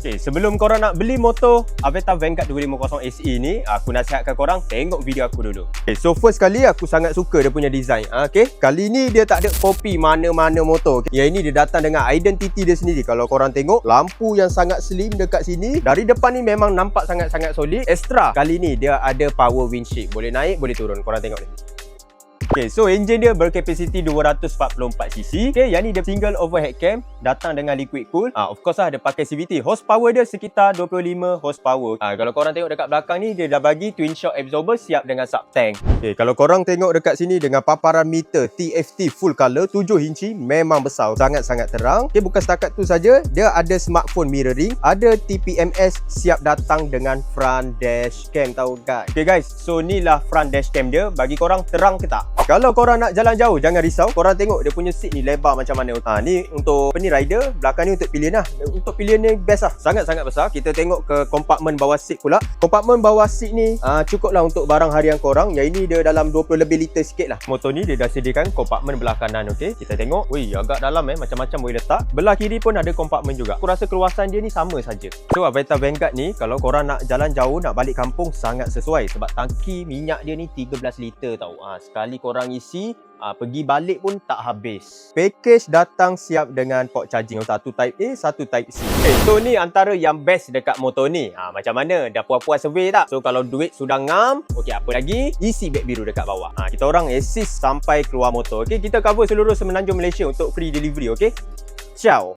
Okay, sebelum korang nak beli motor Avetta Vanguard 250 SE ni, aku nasihatkan korang tengok video aku dulu. Okay, so first kali aku sangat suka dia punya design. Okay, kali ni dia tak ada copy mana-mana motor. Okay. Yang ini dia datang dengan identiti dia sendiri. Kalau korang tengok, lampu yang sangat slim dekat sini. Dari depan ni memang nampak sangat-sangat solid. Extra, kali ni dia ada power windshield. Boleh naik, boleh turun. Korang tengok ni. Okay, so engine dia berkapasiti 244cc. Okay, yang ni dia single overhead cam, datang dengan liquid cool. Of course lah, dia pakai CVT. Horsepower dia sekitar 25 horsepower. Kalau korang tengok dekat belakang ni, dia dah bagi twin shock absorber siap dengan sub tank. Okay, kalau korang tengok dekat sini dengan paparan meter TFT full color 7 inci, memang besar, sangat-sangat terang. Okay, bukan setakat tu saja, dia ada smartphone mirroring, ada TPMS siap datang dengan front dash cam, tahu kan? Okay guys, so ni lah front dash cam dia. Bagi korang terang ke tak? Kalau korang nak jalan jauh, jangan risau. Korang tengok dia punya seat ni lebar macam mana. Ni untuk rider, belakang ni untuk pilihan lah. Untuk pilihan ni best lah. Sangat-sangat besar. Kita tengok ke kompartmen bawah seat pula. Kompartmen bawah seat ni cukup lah untuk barang harian korang. Yang ini dia dalam 20 lebih liter sikit lah. Motor ni dia dah sediakan kompartmen belah kanan. Okay, kita tengok. Wih, agak dalam macam-macam boleh letak. Belah kiri pun ada kompartmen juga. Aku rasa keluasan dia ni sama saja. So Avetta Vanguard ni, kalau korang nak jalan jauh, nak balik kampung, sangat sesuai. Sebab tangki minyak dia ni 13 liter tau. Sekali korang isi, pergi balik pun tak habis. Package datang siap dengan port charging, satu type A, satu type C. Okay, so ni antara yang best dekat motor ni. Macam mana? Dah puas-puas survey tak? So kalau duit sudah ngam, okey, apa lagi? Isi beg biru dekat bawah. Kita orang assist sampai keluar motor. Okey, kita cover seluruh Semenanjung Malaysia untuk free delivery. Okey, ciao.